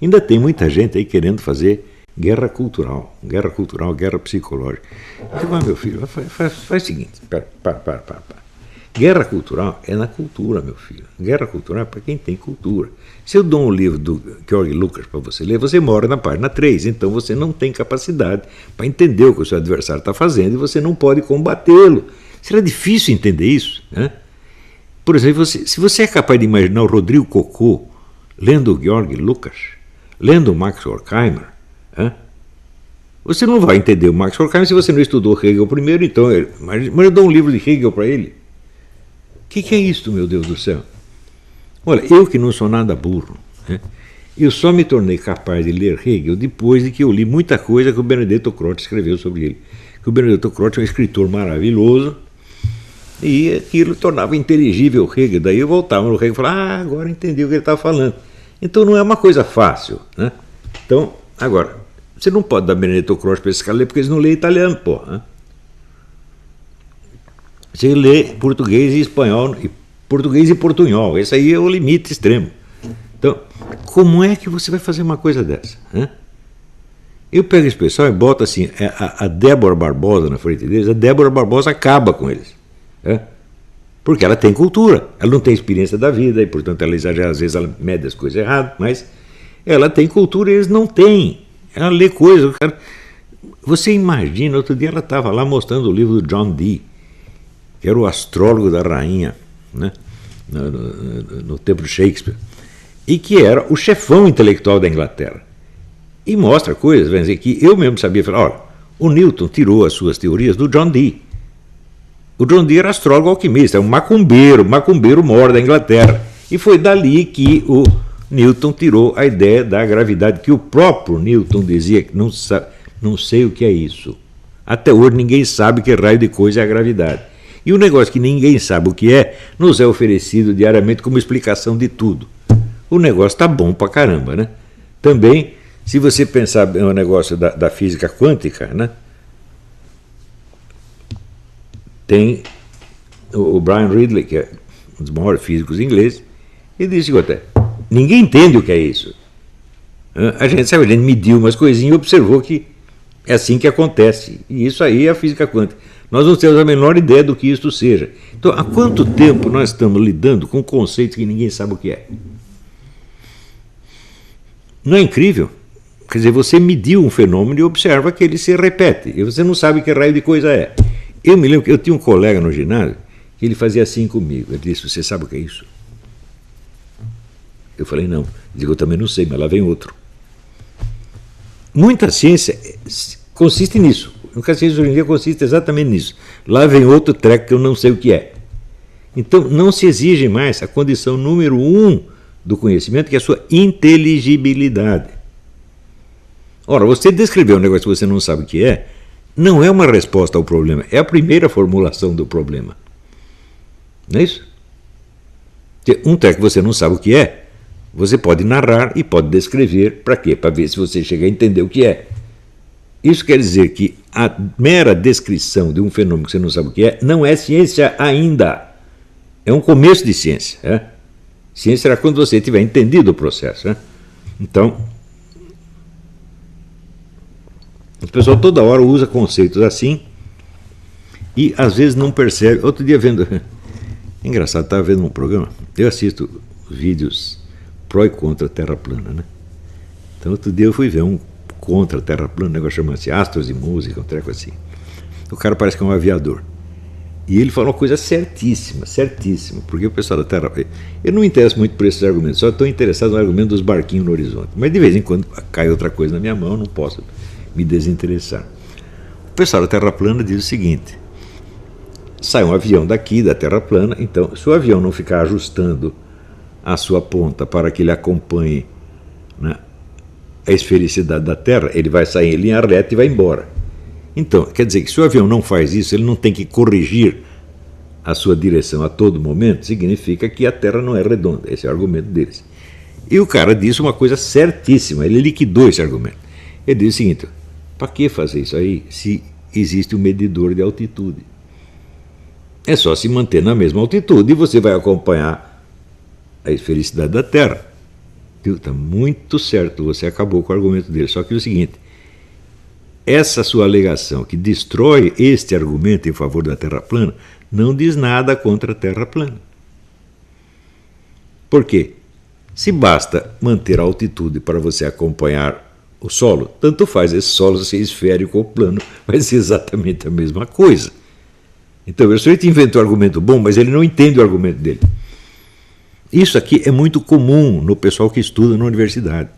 Ainda tem muita gente aí querendo fazer guerra cultural, guerra psicológica. Então, meu filho, faz o seguinte, para. Guerra cultural é na cultura, meu filho. Guerra cultural é para quem tem cultura. Se eu dou um livro do George Lucas para você ler, você mora na página 3, então você não tem capacidade para entender o que o seu adversário está fazendo e você não pode combatê-lo. Será difícil entender isso, né? Por exemplo, se você é capaz de imaginar o Rodrigo Cocô lendo o George Lucas, lendo o Max Horkheimer, né? Você não vai entender o Max Horkheimer se você não estudou Hegel primeiro, então, mas eu dou um livro de Hegel para ele. O que é isso, meu Deus do céu? Olha, eu que não sou nada burro, né? Eu só me tornei capaz de ler Hegel depois de que eu li muita coisa que o Benedetto Croce escreveu sobre ele. Que o Benedetto Croce é um escritor maravilhoso e aquilo tornava inteligível o Hegel. Daí eu voltava no Hegel e falava, agora entendi o que ele estava falando. Então não é uma coisa fácil, né? Então, agora, você não pode dar Benedetto Croce para esse cara ler porque eles não lêem italiano, porra, né? Você lê português e espanhol, português e portunhol. Esse aí é o limite extremo. Então, como é que você vai fazer uma coisa dessa, né? Eu pego esse pessoal e boto assim, a Débora Barbosa na frente deles, a Débora Barbosa acaba com eles, né? Porque ela tem cultura, ela não tem experiência da vida e, portanto, ela exagera, às vezes ela mede as coisas erradas, mas ela tem cultura e eles não têm. Ela lê coisas. Você imagina, outro dia ela estava lá mostrando o livro do John Dee, que era o astrólogo da rainha, né, no tempo de Shakespeare, e que era o chefão intelectual da Inglaterra. E mostra coisas, vamos dizer, que eu mesmo sabia, falar, olha, o Newton tirou as suas teorias do John Dee. O John Dee era astrólogo alquimista, é um macumbeiro mor da Inglaterra. E foi dali que o Newton tirou a ideia da gravidade, que o próprio Newton dizia que não sei o que é isso. Até hoje ninguém sabe que raio de coisa é a gravidade. E o negócio que ninguém sabe o que é, nos é oferecido diariamente como explicação de tudo. O negócio está bom pra caramba, né? Também, se você pensar no negócio da física quântica, né? Tem o Brian Ridley, que é um dos maiores físicos ingleses, e disse até, ninguém entende o que é isso. A gente mediu umas coisinhas e observou que é assim que acontece. E isso aí é a física quântica. Nós não temos a menor ideia do que isto seja. Então, há quanto tempo nós estamos lidando com conceitos que ninguém sabe o que é? Não é incrível? Quer dizer, você mediu um fenômeno e observa que ele se repete. E você não sabe que raio de coisa é. Eu me lembro que eu tinha um colega no ginásio que ele fazia assim comigo. Ele disse, você sabe o que é isso? Eu falei, não. Ele disse, eu também não sei, mas lá vem outro. Muita ciência consiste nisso. A ciência hoje em dia consiste exatamente nisso. Lá vem outro treco que eu não sei o que é. Então, não se exige mais a condição número 1 do conhecimento, que é a sua inteligibilidade. Ora, você descrever um negócio que você não sabe o que é, não é uma resposta ao problema, é a primeira formulação do problema. Não é isso? Um treco que você não sabe o que é, você pode narrar e pode descrever, para quê? Para ver se você chega a entender o que é. Isso quer dizer que a mera descrição de um fenômeno que você não sabe o que é, não é ciência ainda. É um começo de ciência. Né? Ciência será quando você tiver entendido o processo. Né? Então, o pessoal toda hora usa conceitos assim e às vezes não percebe. Outro dia vendo... Engraçado, estava vendo um programa, eu assisto vídeos pró e contra a Terra plana, né? Então outro dia eu fui ver um contra a Terra plana, um negócio chama-se Astros e Música, um treco assim. O cara parece que é um aviador. E ele fala uma coisa certíssima, porque o pessoal da Terra... Eu não me interesso muito por esses argumentos, só estou interessado no argumento dos barquinhos no horizonte. Mas de vez em quando cai outra coisa na minha mão, eu não posso me desinteressar. O pessoal da Terra plana diz o seguinte: sai um avião daqui, da Terra plana, então, se o avião não ficar ajustando a sua ponta para que ele acompanhe, né, a esfericidade da Terra, ele vai sair em linha reta e vai embora. Então, quer dizer que se o avião não faz isso, ele não tem que corrigir a sua direção a todo momento, significa que a Terra não é redonda. Esse é o argumento deles. E o cara disse uma coisa certíssima, ele liquidou esse argumento. Ele disse o seguinte: para que fazer isso aí se existe um medidor de altitude? É só se manter na mesma altitude e você vai acompanhar a esfericidade da Terra. Está muito certo, você acabou com o argumento dele. Só que é o seguinte, essa sua alegação que destrói este argumento em favor da Terra plana não diz nada contra a Terra plana. Por quê? Se basta manter a altitude para você acompanhar o solo, tanto faz esse solo ser esférico ou plano, vai ser exatamente a mesma coisa. Então, o sujeito inventou um argumento bom, mas ele não entende o argumento dele. Isso aqui é muito comum no pessoal que estuda na universidade.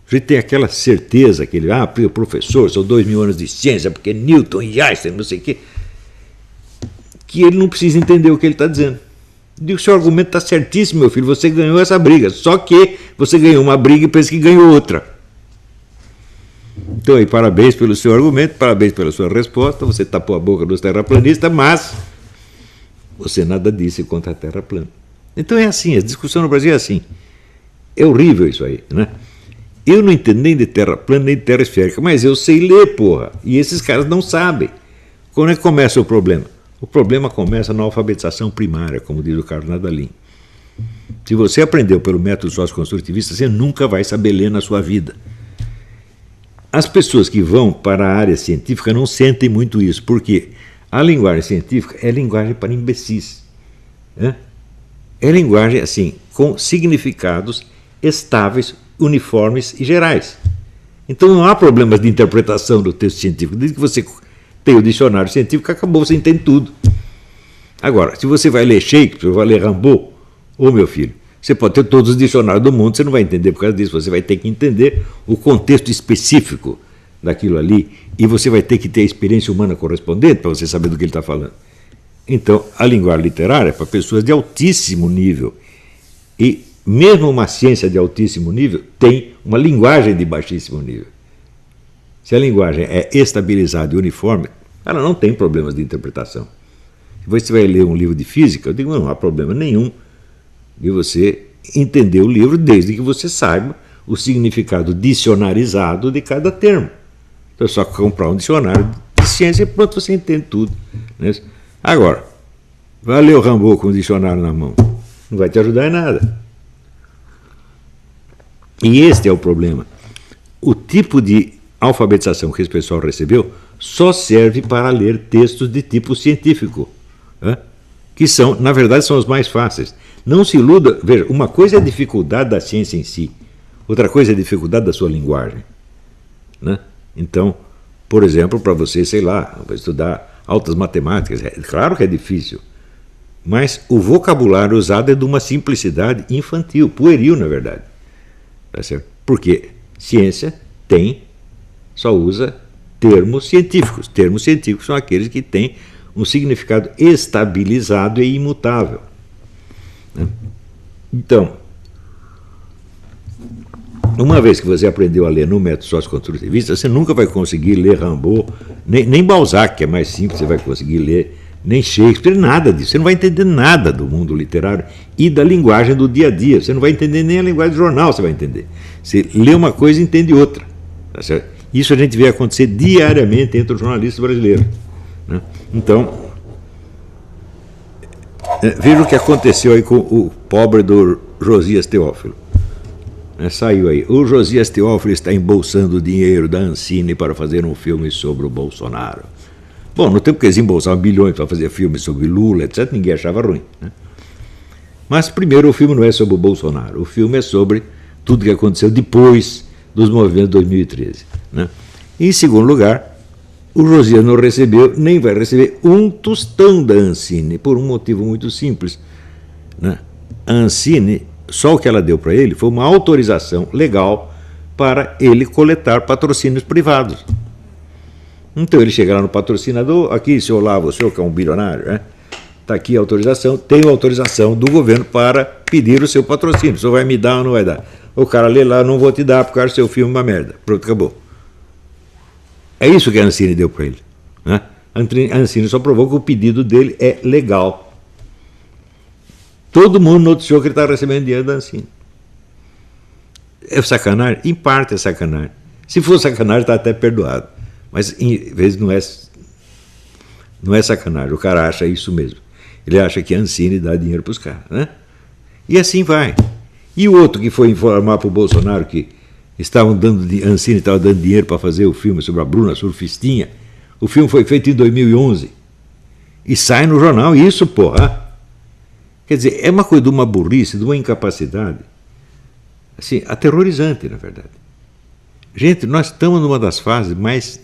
A gente tem aquela certeza que ele, professor, são 2000 anos de ciência, porque Newton e Einstein, não sei o quê, que ele não precisa entender o que ele está dizendo. Digo, seu argumento está certíssimo, meu filho, você ganhou essa briga, só que você ganhou uma briga e pensa que ganhou outra. Então, aí, parabéns pelo seu argumento, parabéns pela sua resposta, você tapou a boca dos terraplanistas, mas você nada disse contra a Terra plana. Então é assim, a discussão no Brasil é assim. É horrível isso aí, né? Eu não entendo nem de terra plana, nem de terra esférica, mas eu sei ler, porra. E esses caras não sabem. Quando é que começa o problema? O problema começa na alfabetização primária, como diz o Carlos Nadalim. Se você aprendeu pelo método socioconstrutivista, você nunca vai saber ler na sua vida. As pessoas que vão para a área científica não sentem muito isso, porque a linguagem científica é linguagem para imbecis. É linguagem, assim, com significados estáveis, uniformes e gerais. Então não há problemas de interpretação do texto científico. Desde que você tem o dicionário científico, acabou, você entende tudo. Agora, se você vai ler Shakespeare, vai ler Rimbaud, meu filho, você pode ter todos os dicionários do mundo, você não vai entender por causa disso, você vai ter que entender o contexto específico daquilo ali e você vai ter que ter a experiência humana correspondente para você saber do que ele está falando. Então, a linguagem literária é para pessoas de altíssimo nível. E mesmo uma ciência de altíssimo nível tem uma linguagem de baixíssimo nível. Se a linguagem é estabilizada e uniforme, ela não tem problemas de interpretação. Se você vai ler um livro de física, eu digo, não há problema nenhum de você entender o livro desde que você saiba o significado dicionarizado de cada termo. Então é só comprar um dicionário de ciência e pronto, você entende tudo. Né? Agora, vai ler o Rimbaud com o dicionário na mão. Não vai te ajudar em nada. E este é o problema. O tipo de alfabetização que esse pessoal recebeu só serve para ler textos de tipo científico, que são, na verdade, são os mais fáceis. Não se iluda, veja, uma coisa é a dificuldade da ciência em si, outra coisa é a dificuldade da sua linguagem. Então, por exemplo, para você, sei lá, estudar altas matemáticas, claro que é difícil, mas o vocabulário usado é de uma simplicidade infantil, pueril, na verdade. Tá certo? Porque ciência só usa termos científicos. Termos científicos são aqueles que têm um significado estabilizado e imutável. Então, uma vez que você aprendeu a ler no método socioconstrutivista, você nunca vai conseguir ler Rimbaud, nem Balzac, que é mais simples, você vai conseguir ler, nem Shakespeare, nada disso. Você não vai entender nada do mundo literário e da linguagem do dia a dia. Você não vai entender nem a linguagem do jornal, você vai entender. Você lê uma coisa e entende outra. Tá certo? Isso a gente vê acontecer diariamente entre os jornalistas brasileiros. Então, veja o que aconteceu aí com o pobre do Josias Teófilo. Saiu aí. O Josias Teófilo está embolsando o dinheiro da Ancine para fazer um filme sobre o Bolsonaro. Bom, no tempo que eles embolsavam bilhões para fazer filmes sobre Lula, etc., ninguém achava ruim. Mas, primeiro, o filme não é sobre o Bolsonaro. O filme é sobre tudo que aconteceu depois dos movimentos de 2013. E, em segundo lugar, o Josias não recebeu, nem vai receber um tostão da Ancine, por um motivo muito simples. A Ancine, só o que ela deu para ele foi uma autorização legal para ele coletar patrocínios privados. Então ele chega lá no patrocinador, aqui, seu Olavo, o senhor que é um bilionário, está aqui a autorização, tenho autorização do governo para pedir o seu patrocínio, o senhor vai me dar ou não vai dar? O cara lê lá, não vou te dar, porque o seu filme é uma merda. Pronto, acabou. É isso que a Ancine deu para ele. A Ancine só provou que o pedido dele é legal. Todo mundo noticiou que ele está recebendo dinheiro da Ancine. É sacanagem? Em parte é sacanagem. Se for sacanagem, está até perdoado. Mas, em vez, não é sacanagem. O cara acha isso mesmo. Ele acha que a Ancine dá dinheiro para os caras. E assim vai. E o outro que foi informar para o Bolsonaro que Ancine estava dando dinheiro para fazer o filme sobre a Bruna Surfistinha. O filme foi feito em 2011. E sai no jornal isso, porra. Quer dizer, é uma coisa de uma burrice, de uma incapacidade, assim, aterrorizante, na verdade. Gente, nós estamos numa das fases mais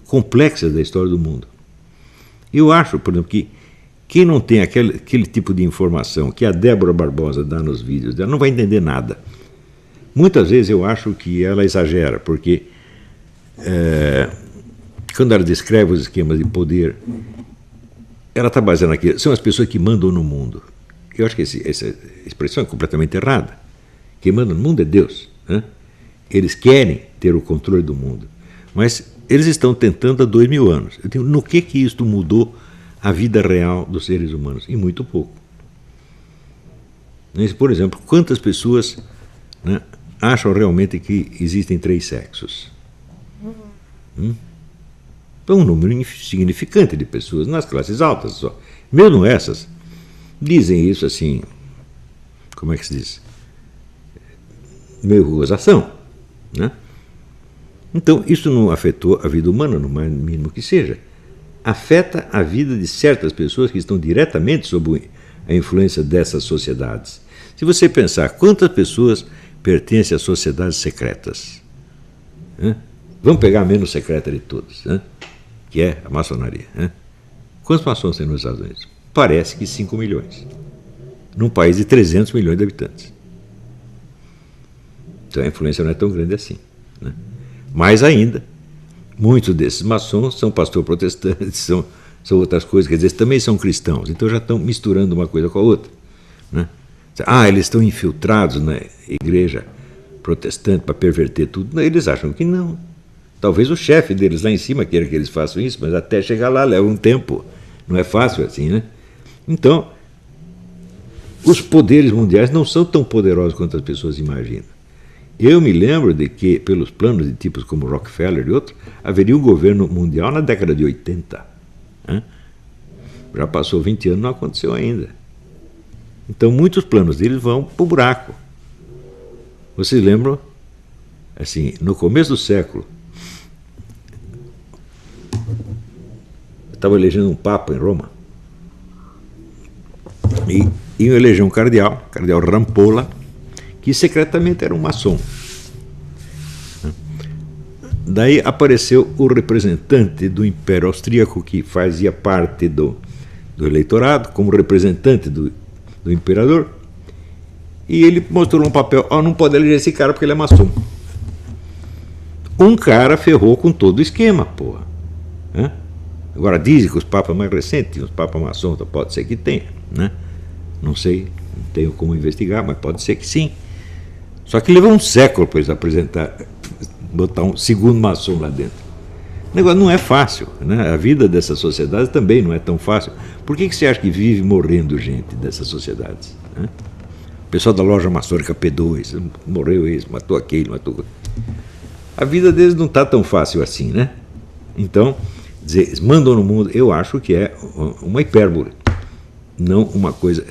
complexas da história do mundo. Eu acho, por exemplo, que quem não tem aquele tipo de informação que a Débora Barbosa dá nos vídeos dela não vai entender nada. Muitas vezes eu acho que ela exagera, porque quando ela descreve os esquemas de poder, ela está baseando aqui, são as pessoas que mandam no mundo. Eu acho que essa expressão é completamente errada. Quem manda no mundo é Deus. Né? Eles querem ter o controle do mundo, mas eles estão tentando há 2000 anos. Eu digo, no que isto mudou a vida real dos seres humanos? Em muito pouco. Por exemplo, quantas pessoas, né, acham realmente que existem 3 sexos? É um número insignificante de pessoas, nas classes altas só. Mesmo essas dizem isso assim, como é que se diz? Meio gozação, né? Então, isso não afetou a vida humana, no mais mínimo que seja. Afeta a vida de certas pessoas que estão diretamente sob a influência dessas sociedades. Se você pensar, quantas pessoas pertencem a sociedades secretas? Né? Vamos pegar a menos secreta de todas, né? Que é a maçonaria. Né? Quantos maçons tem nos Estados Unidos? Parece que 5 milhões. Num país de 300 milhões de habitantes. Então a influência não é tão grande assim. Né? Mais ainda, muitos desses maçons são pastor protestantes, são outras coisas, quer dizer, também são cristãos, então já estão misturando uma coisa com a outra. Né? Eles estão infiltrados na igreja protestante para perverter tudo. Não, eles acham que não. Talvez o chefe deles lá em cima queira que eles façam isso, mas até chegar lá leva um tempo. Não é fácil assim, né? Então, os poderes mundiais não são tão poderosos quanto as pessoas imaginam. Eu me lembro de que, pelos planos de tipos como Rockefeller e outros, haveria um governo mundial na década de 80. Né? Já passou 20 anos, não aconteceu ainda. Então, muitos planos deles vão para o buraco. Vocês lembram? Assim, no começo do século, eu estava elegendo um papa em Roma, e iam eleger um cardeal Rampolla, que secretamente era um maçom. Daí apareceu o representante do Império Austríaco, que fazia parte do eleitorado, como representante do imperador, e ele mostrou um papel, não pode eleger esse cara porque ele é maçom. Um cara ferrou com todo o esquema, porra. Agora dizem que os papas mais recentes tinham os papas maçons, então pode ser que tenha, né? Não sei, não tenho como investigar, mas pode ser que sim. Só que levou um século para eles botar um segundo maçom lá dentro. O negócio não é fácil, né? A vida dessas sociedades também não é tão fácil. Por que você acha que vive morrendo gente dessas sociedades? Né? O pessoal da loja maçônica P2, morreu esse, matou aquele, matou... A vida deles não está tão fácil assim, né? Então, dizer, eles mandam no mundo, eu acho que é uma hipérbole, não uma coisa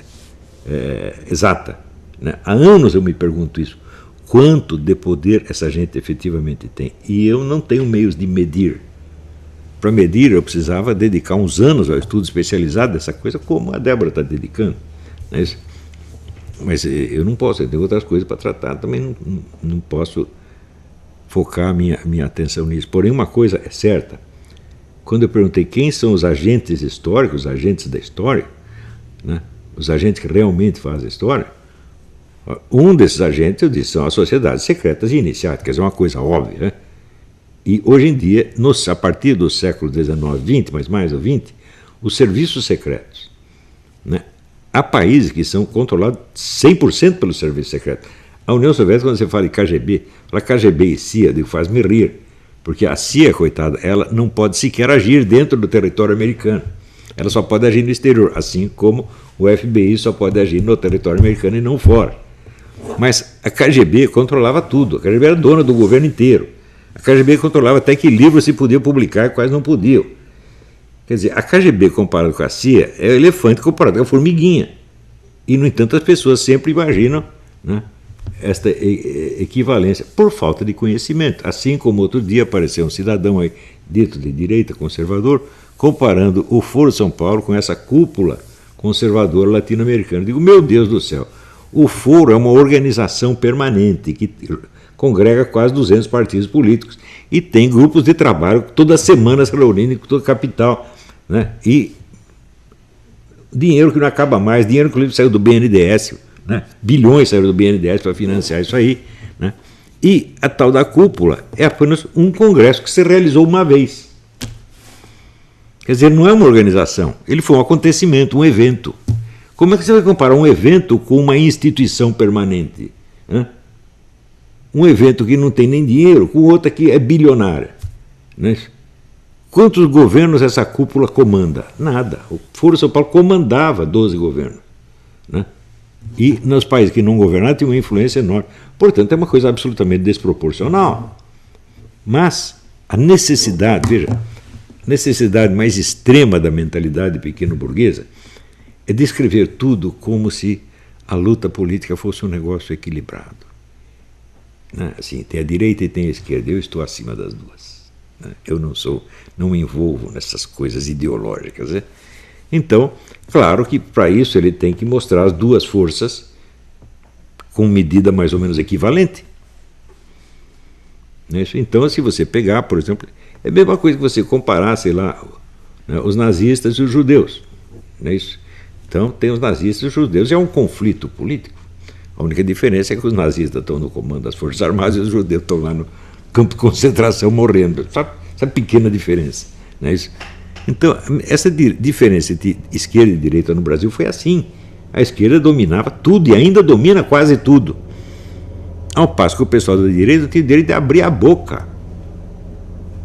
exata. Né? Há anos eu me pergunto isso. Quanto de poder essa gente efetivamente tem? E eu não tenho meios de medir. Para medir, eu precisava dedicar uns anos ao estudo especializado dessa coisa, como a Débora está dedicando. Né? Mas eu não posso, eu tenho outras coisas para tratar, também não posso focar minha atenção nisso. Porém, uma coisa é certa. Quando eu perguntei quem são os agentes históricos, os agentes da história, né? Os agentes que realmente fazem a história, um desses agentes, eu disse, são as sociedades secretas e iniciáticas, é uma coisa óbvia. Né? E hoje em dia, a partir do século XIX, XX, mas mais o XX, os serviços secretos. Né? Há países que são controlados 100% pelos serviços secretos. A União Soviética, quando você fala de KGB, fala KGB e CIA, faz-me rir, porque a CIA, coitada, ela não pode sequer agir dentro do território americano. Ela só pode agir no exterior, assim como o FBI só pode agir no território americano e não fora. Mas a KGB controlava tudo, a KGB era dona do governo inteiro. A KGB controlava até que livros se podia publicar e quais não podiam. Quer dizer, a KGB comparado com a CIA é o elefante comparado com a formiguinha. E, no entanto, as pessoas sempre imaginam, né, esta equivalência por falta de conhecimento. Assim como outro dia apareceu um cidadão aí, dito de direita, conservador, comparando o Foro São Paulo com essa cúpula conservadora latino-americana. Digo, meu Deus do céu, o Foro é uma organização permanente que congrega quase 200 partidos políticos e tem grupos de trabalho toda semana se reunindo em toda a capital, né? E dinheiro que não acaba mais, dinheiro que saiu do BNDES, né? Bilhões saíram do BNDES para financiar isso aí, né? E a tal da cúpula é apenas um congresso que se realizou uma vez. Quer dizer, não é uma organização, ele foi um acontecimento, um evento. Como é que você vai comparar um evento com uma instituição permanente, né? Um evento que não tem nem dinheiro com outra que é bilionária, né? Quantos governos essa cúpula comanda? Nada. O Foro São Paulo comandava 12 governos, né? E nos países que não governavam tinha uma influência enorme. Portanto, é uma coisa absolutamente desproporcional. Mas a necessidade, veja, a necessidade mais extrema da mentalidade pequeno-burguesa é descrever tudo como se a luta política fosse um negócio equilibrado, né? Assim, tem a direita e tem a esquerda, eu estou acima das duas, né? Eu não me envolvo nessas coisas ideológicas, né? Então, claro que para isso ele tem que mostrar as duas forças com medida mais ou menos equivalente. Então, se você pegar, por exemplo, é a mesma coisa que você comparar, sei lá, né, os nazistas e os judeus, não é isso? Então, tem os nazistas e os judeus, é um conflito político. A única diferença é que os nazistas estão no comando das Forças Armadas e os judeus estão lá no campo de concentração morrendo. Essa pequena diferença, não é isso? Então, essa diferença entre esquerda e direita no Brasil foi assim. A esquerda dominava tudo e ainda domina quase tudo. Ao passo que o pessoal da direita tem o direito de abrir a boca.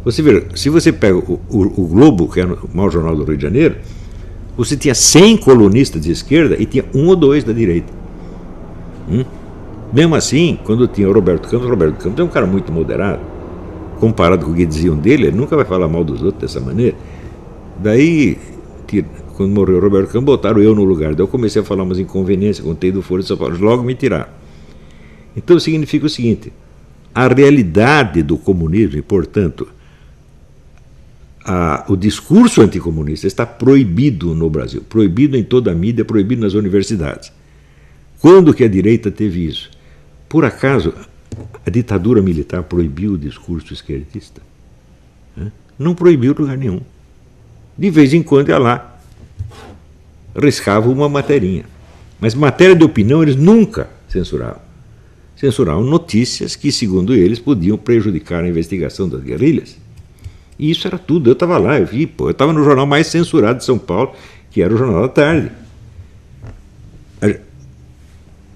Você vê, se você pega o Globo, que é o maior jornal do Rio de Janeiro, você tinha 100 colunistas de esquerda e tinha um ou dois da direita. Mesmo assim, quando tinha o Roberto Campos é um cara muito moderado. Comparado com o que diziam dele, ele nunca vai falar mal dos outros dessa maneira. Daí, quando morreu o Roberto Campos, botaram eu no lugar. Daí eu comecei a falar umas inconveniências, contei do Foro de São Paulo, logo me tiraram. Então significa o seguinte, a realidade do comunismo, e portanto, o discurso anticomunista está proibido no Brasil, proibido em toda a mídia, proibido nas universidades. Quando que a direita teve isso? Por acaso, a ditadura militar proibiu o discurso esquerdista? Não proibiu lugar nenhum. De vez em quando ia lá, riscava uma materinha. Mas matéria de opinião eles nunca censuravam. Censuravam notícias que, segundo eles, podiam prejudicar a investigação das guerrilhas. E isso era tudo. Eu estava lá, eu estava no jornal mais censurado de São Paulo, que era o Jornal da Tarde.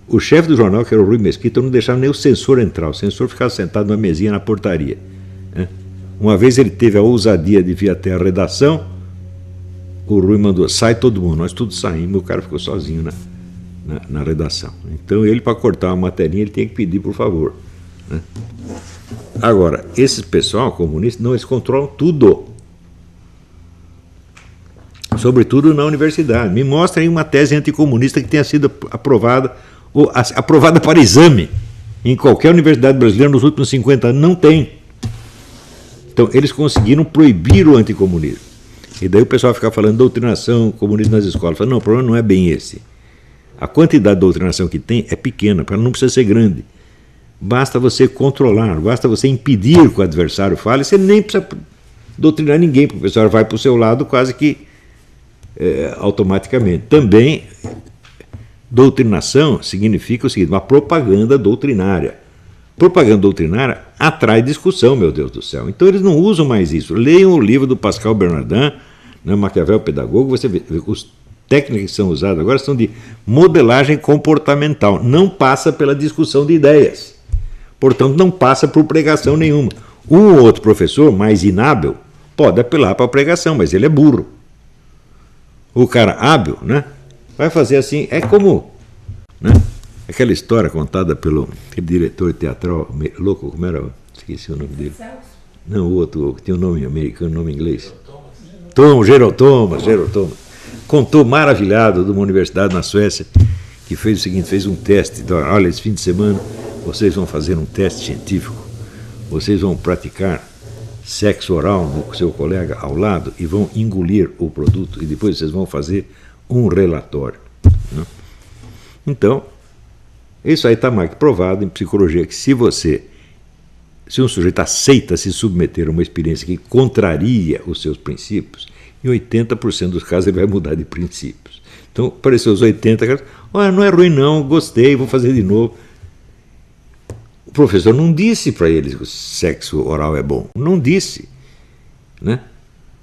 O chefe do jornal, que era o Rui Mesquita, não deixava nem o censor entrar. O censor ficava sentado numa mesinha na portaria, né? Uma vez ele teve a ousadia de vir até a redação, o Rui mandou, sai todo mundo, nós todos saímos, o cara ficou sozinho na redação. Então ele, para cortar uma materinha, ele tinha que pedir por favor, né? Agora, esse pessoal comunista, não, eles controlam tudo. Sobretudo na universidade. Me mostrem uma tese anticomunista que tenha sido aprovada, ou aprovada para exame em qualquer universidade brasileira nos últimos 50 anos. Não tem. Então, eles conseguiram proibir o anticomunismo. E daí o pessoal fica falando doutrinação comunista nas escolas. Fala, não, o problema não é bem esse. A quantidade de doutrinação que tem é pequena, ela não precisa ser grande. Basta você controlar, basta você impedir que o adversário fale, você nem precisa doutrinar ninguém, porque o pessoal vai para o seu lado quase que automaticamente. Também, doutrinação significa o seguinte, uma propaganda doutrinária. Propaganda doutrinária atrai discussão, meu Deus do céu. Então eles não usam mais isso. Leiam o livro do Pascal Bernardin, né, Maquiavel Pedagogo, você vê, os técnicas que são usadas agora são de modelagem comportamental, não passa pela discussão de ideias. Portanto, não passa por pregação nenhuma. Um ou outro professor mais inábil pode apelar para a pregação, mas ele é burro. O cara hábil, né, vai fazer assim, é como, né, aquela história contada pelo diretor teatral louco, como era? Esqueci o nome dele. Não, o outro, que tem um nome americano, nome inglês. Gerald Thomas. Contou maravilhado de uma universidade na Suécia que fez o seguinte, fez um teste. Então, olha, esse fim de semana vocês vão fazer um teste científico, vocês vão praticar sexo oral no seu colega ao lado e vão engolir o produto e depois vocês vão fazer um relatório. Né? Então, isso aí está mais que provado em psicologia, que se um sujeito aceita se submeter a uma experiência que contraria os seus princípios, em 80% dos casos ele vai mudar de princípios. Então, apareceu os 80 casos, não é ruim não, gostei, vou fazer de novo. O professor não disse para eles que o sexo oral é bom, não disse. Né?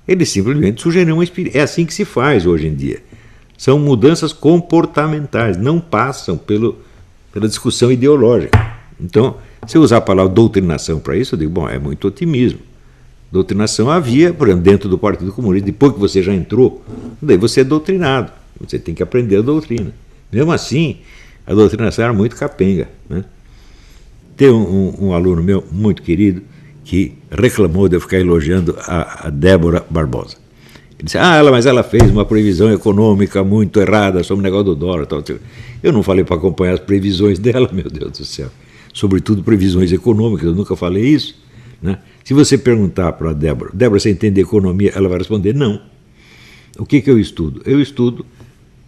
Ele simplesmente sugeriu uma experiência. É assim que se faz hoje em dia. São mudanças comportamentais, não passam pela discussão ideológica. Então, se eu usar a palavra doutrinação para isso, eu digo, bom, é muito otimismo. Doutrinação havia, por exemplo, dentro do Partido Comunista, depois que você já entrou, daí você é doutrinado, você tem que aprender a doutrina. Mesmo assim, a doutrinação era muito capenga. Né? Tem um aluno meu, muito querido, que reclamou de eu ficar elogiando a Débora Barbosa. Ele disse, mas ela fez uma previsão econômica muito errada sobre o negócio do dólar. Tal. Eu não falei para acompanhar as previsões dela, meu Deus do céu. Sobretudo previsões econômicas, eu nunca falei isso. Né? Se você perguntar para a Débora, você entende economia? Ela vai responder, não. O que eu estudo? Eu estudo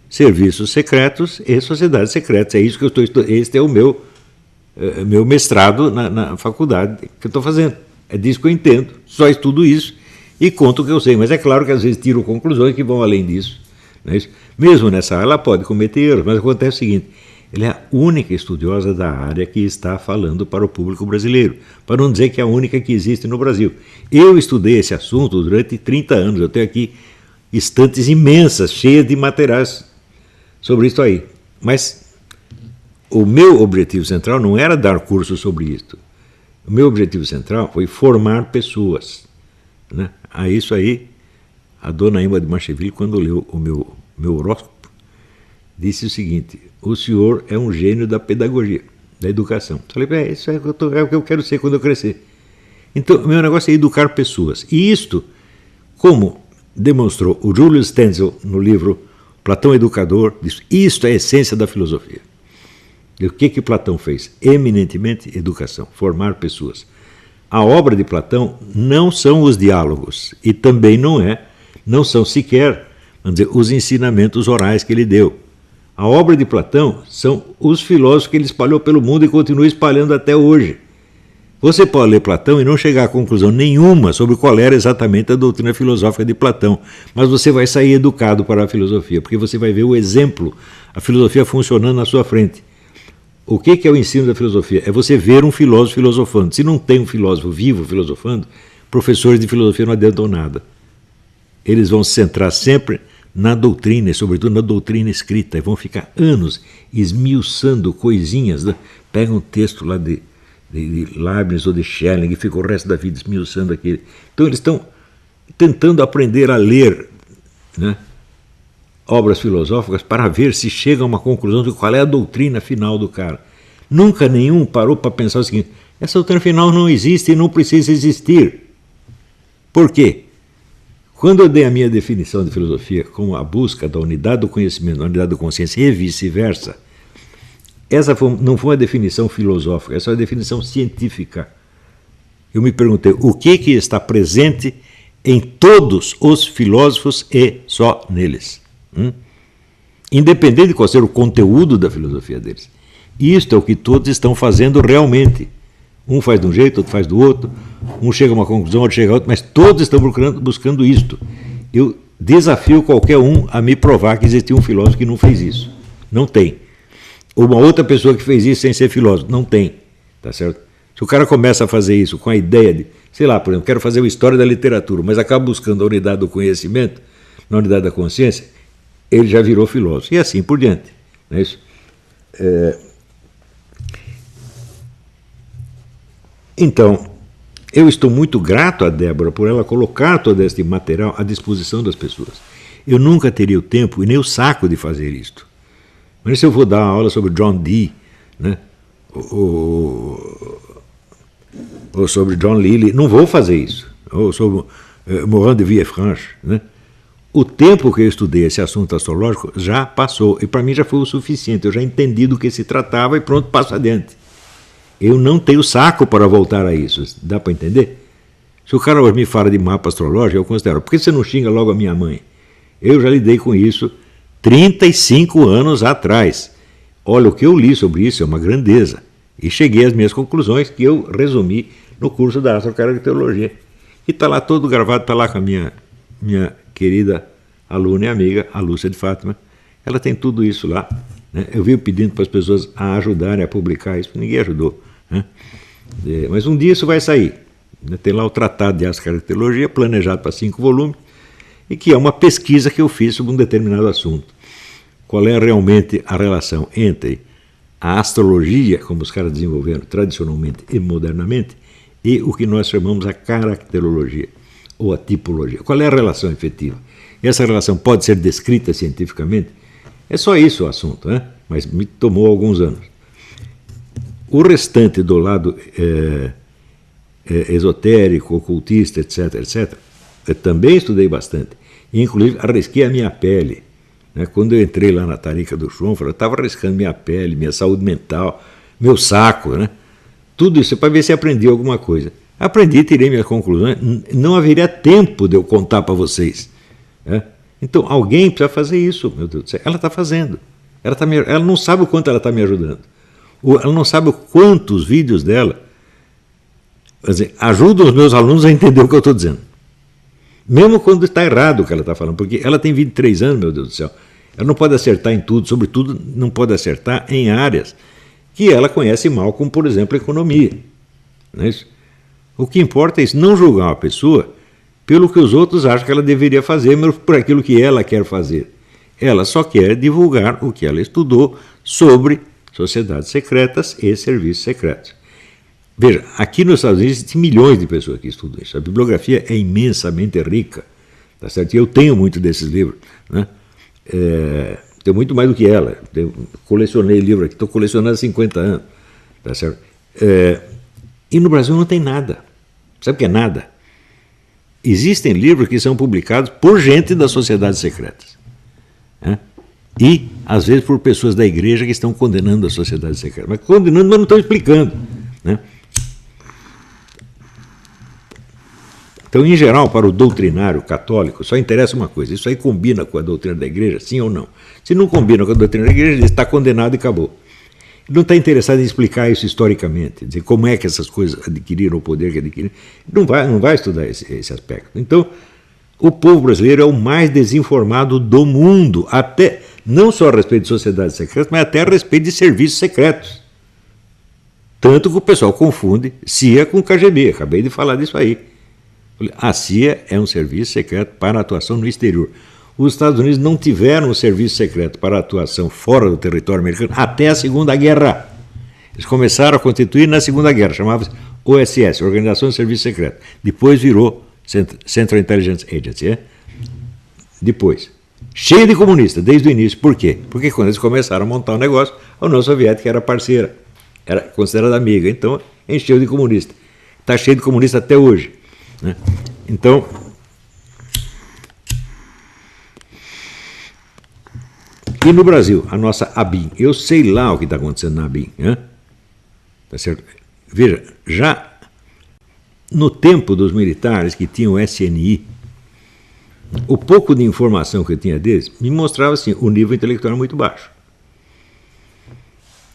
serviços secretos e sociedades secretas. É isso que eu estou estudando. Este é o meu mestrado na faculdade que eu estou fazendo. É disso que eu entendo. Só estudo isso e conto o que eu sei. Mas é claro que às vezes tiro conclusões que vão além disso. Não é isso? Mesmo nessa área, ela pode cometer erros, mas acontece o seguinte, ela é a única estudiosa da área que está falando para o público brasileiro, para não dizer que é a única que existe no Brasil. Eu estudei esse assunto durante 30 anos, eu tenho aqui estantes imensas, cheias de materiais sobre isso aí. Mas o meu objetivo central não era dar curso sobre isto. O meu objetivo central foi formar pessoas. Né? Isso aí, a dona Ima de Macheville, quando leu o meu horóscopo, disse o seguinte, o senhor é um gênio da pedagogia, da educação. Falei, isso é o que eu quero ser quando eu crescer. Então, o meu negócio é educar pessoas. E isto, como demonstrou o Julius Stenzel no livro Platão Educador, diz, isto é a essência da filosofia. E o que Platão fez? Eminentemente educação, formar pessoas. A obra de Platão não são os diálogos, e também não são sequer, vamos dizer, os ensinamentos orais que ele deu. A obra de Platão são os filósofos que ele espalhou pelo mundo e continua espalhando até hoje. Você pode ler Platão e não chegar a conclusão nenhuma sobre qual era exatamente a doutrina filosófica de Platão, mas você vai sair educado para a filosofia, porque você vai ver o exemplo, a filosofia funcionando na sua frente. O que é o ensino da filosofia? É você ver um filósofo filosofando. Se não tem um filósofo vivo filosofando, professores de filosofia não adiantam nada. Eles vão se centrar sempre na doutrina, e sobretudo na doutrina escrita, e vão ficar anos esmiuçando coisinhas, né? Pega um texto lá de Leibniz ou de Schelling e fica o resto da vida esmiuçando aquele. Então eles estão tentando aprender a ler, né, obras filosóficas para ver se chega a uma conclusão de qual é a doutrina final do cara. Nunca nenhum parou para pensar o seguinte, essa doutrina final não existe e não precisa existir. Por quê? Quando eu dei a minha definição de filosofia como a busca da unidade do conhecimento, da unidade da consciência e vice-versa, essa não foi uma definição filosófica, essa é uma definição científica. Eu me perguntei o que está presente em todos os filósofos e só neles. Independente de qual seja o conteúdo da filosofia deles. Isto é o que todos estão fazendo realmente. Um faz de um jeito, outro faz do outro, um chega a uma conclusão, outro chega a outra, mas todos estão buscando isto. Eu desafio qualquer um a me provar que existia um filósofo que não fez isso. Não tem. Ou uma outra pessoa que fez isso sem ser filósofo. Não tem. Tá certo? Se o cara começa a fazer isso com a ideia de, sei lá, por exemplo, quero fazer uma história da literatura, mas acaba buscando a unidade do conhecimento, na unidade da consciência, ele já virou filósofo. E assim por diante. Não é isso? Então, eu estou muito grato a Débora por ela colocar todo este material à disposição das pessoas. Eu nunca teria o tempo e nem o saco de fazer isto. Mas se eu vou dar uma aula sobre John Dee, né, ou sobre John Lilly, não vou fazer isso. Ou sobre Morand de Villefranche, né? O tempo que eu estudei esse assunto astrológico já passou, e para mim já foi o suficiente, eu já entendi do que se tratava e pronto, passo adiante. Eu não tenho saco para voltar a isso. Dá para entender? Se o cara hoje me fala de mapa astrológico, eu considero, por que você não xinga logo a minha mãe? Eu já lidei com isso 35 anos atrás. Olha, o que eu li sobre isso é uma grandeza. E cheguei às minhas conclusões, que eu resumi no curso da Astrocaracterologia. E está lá todo gravado, está lá com a minha querida aluna e amiga, a Lúcia de Fátima. Ela tem tudo isso lá. Né? Eu venho pedindo para as pessoas a ajudarem a publicar isso, ninguém ajudou. Né? Mas um dia isso vai sair. Tem lá o Tratado de Astrocaracterologia, planejado para 5 volumes, e que é uma pesquisa que eu fiz sobre um determinado assunto. Qual é realmente a relação entre a astrologia, como os caras desenvolveram tradicionalmente e modernamente, e o que nós chamamos a caracterologia, ou a tipologia. Qual é a relação efetiva? E essa relação pode ser descrita cientificamente? É só isso o assunto, né? Mas me tomou alguns anos. O restante do lado esotérico, ocultista, etc., etc., eu também estudei bastante. Inclusive, arrisquei a minha pele. Né? Quando eu entrei lá na tarica do Schonfeld, eu estava arriscando minha pele, minha saúde mental, meu saco, né? Tudo isso para ver se aprendi alguma coisa. Aprendi, tirei minhas conclusões. Não haveria tempo de eu contar para vocês. Né? Então, alguém precisa fazer isso, meu Deus do céu. Ela está fazendo. Ela não sabe o quanto ela está me ajudando. Ela não sabe o quantos vídeos dela ajudam os meus alunos a entender o que eu estou dizendo. Mesmo quando está errado o que ela está falando, porque ela tem 23 anos, meu Deus do céu. Ela não pode acertar em tudo, sobretudo não pode acertar em áreas que ela conhece mal, como, por exemplo, a economia. Não é isso? O que importa é isso, não julgar uma pessoa pelo que os outros acham que ela deveria fazer, mas por aquilo que ela quer fazer. Ela só quer divulgar o que ela estudou sobre sociedades secretas e serviços secretos. Veja, aqui nos Estados Unidos existem milhões de pessoas que estudam isso. A bibliografia é imensamente rica. Tá certo? E eu tenho muito desses livros. Né? Tenho muito mais do que ela. Colecionei livro aqui, estou colecionando há 50 anos. Tá certo? E no Brasil não tem nada. Sabe o que é nada? Existem livros que são publicados por gente das sociedades secretas. Né? E, às vezes, por pessoas da igreja que estão condenando as sociedades secretas. Mas condenando, mas não estão explicando. Né? Então, em geral, para o doutrinário católico, só interessa uma coisa: isso aí combina com a doutrina da igreja, sim ou não? Se não combina com a doutrina da igreja, ele está condenado e acabou. Ele não está interessado em explicar isso historicamente, dizer como é que essas coisas adquiriram o poder que adquiriram. Não vai estudar esse aspecto. Então, o povo brasileiro é o mais desinformado do mundo, até não só a respeito de sociedades secretas, mas até a respeito de serviços secretos. Tanto que o pessoal confunde CIA com KGB. Acabei de falar disso aí. A CIA é um serviço secreto para atuação no exterior. Os Estados Unidos não tiveram um serviço secreto para atuação fora do território americano até a Segunda Guerra. Eles começaram a constituir na Segunda Guerra, chamava-se OSS, Organização de Serviço Secreto. Depois virou Central Intelligence Agency. Depois, cheio de comunistas desde o início. Por quê? Porque quando eles começaram a montar um negócio, a União Soviética era parceira, era considerada amiga, então encheu de comunista. Está cheio de comunista até hoje. Né? Então, e no Brasil, a nossa ABIN, eu sei lá o que está acontecendo na ABIN. Né? Tá certo? Veja, já no tempo dos militares que tinham o SNI, o pouco de informação que eu tinha deles me mostrava assim, o nível intelectual muito baixo.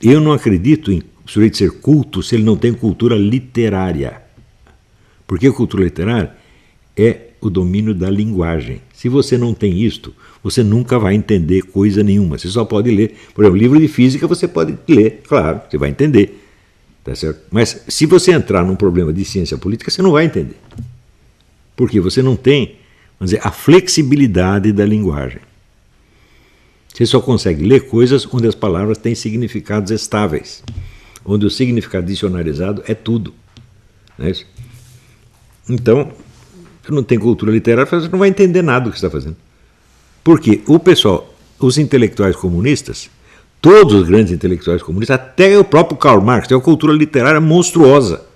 Eu não acredito em o sujeito ser culto se ele não tem cultura literária. Porque a cultura literária é o domínio da linguagem. Se você não tem isto, você nunca vai entender coisa nenhuma. Você só pode ler. Por exemplo, livro de física você pode ler, claro, você vai entender. Tá certo? Mas se você entrar num problema de ciência política, você não vai entender. Porque você não tem, vamos dizer, a flexibilidade da linguagem. Você só consegue ler coisas onde as palavras têm significados estáveis. Onde o significado dicionarizado é tudo. Não é isso? Então, você não tem cultura literária, você não vai entender nada do que você está fazendo. Porque o pessoal, os intelectuais comunistas, todos os grandes intelectuais comunistas, até o próprio Karl Marx, tem uma cultura literária monstruosa.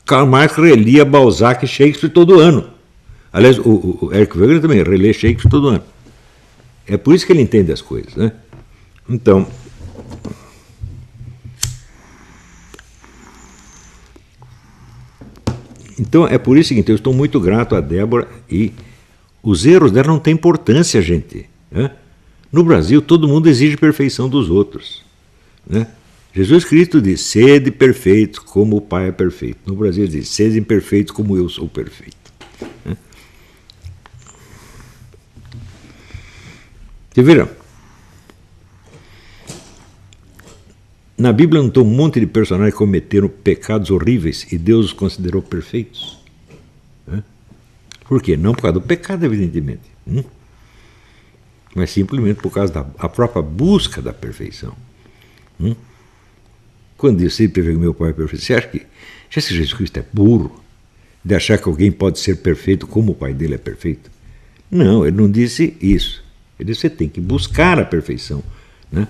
Karl Marx relia Balzac e Shakespeare todo ano. Aliás, o Eric Wegener também relê Shakespeare todo ano. É por isso que ele entende as coisas. Né? Então, Então é por isso que eu estou muito grato a Débora e os erros dela não têm importância, gente. Né? No Brasil, todo mundo exige perfeição dos outros. Né? Jesus Cristo diz, sede perfeito como o Pai é perfeito. No Brasil ele diz, sede perfeito como eu sou perfeito. Né? Você viram? Na Bíblia não tem um monte de personagens que cometeram pecados horríveis e Deus os considerou perfeitos. Né? Por quê? Não por causa do pecado, evidentemente. Mas simplesmente por causa da própria busca da perfeição. Quando eu sempre vejo meu Pai é perfeito, você acha que Jesus Cristo é burro de achar que alguém pode ser perfeito como o Pai dele é perfeito? Não, ele não disse isso. Ele disse que você tem que buscar a perfeição. Né?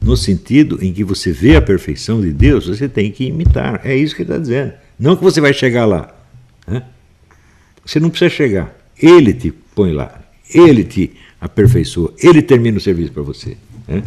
No sentido em que você vê a perfeição de Deus, você tem que imitar. É isso que ele está dizendo. Não que você vai chegar lá. Né? Você não precisa chegar. Ele te põe lá. Ele te aperfeiçoa. Ele termina o serviço para você. Né?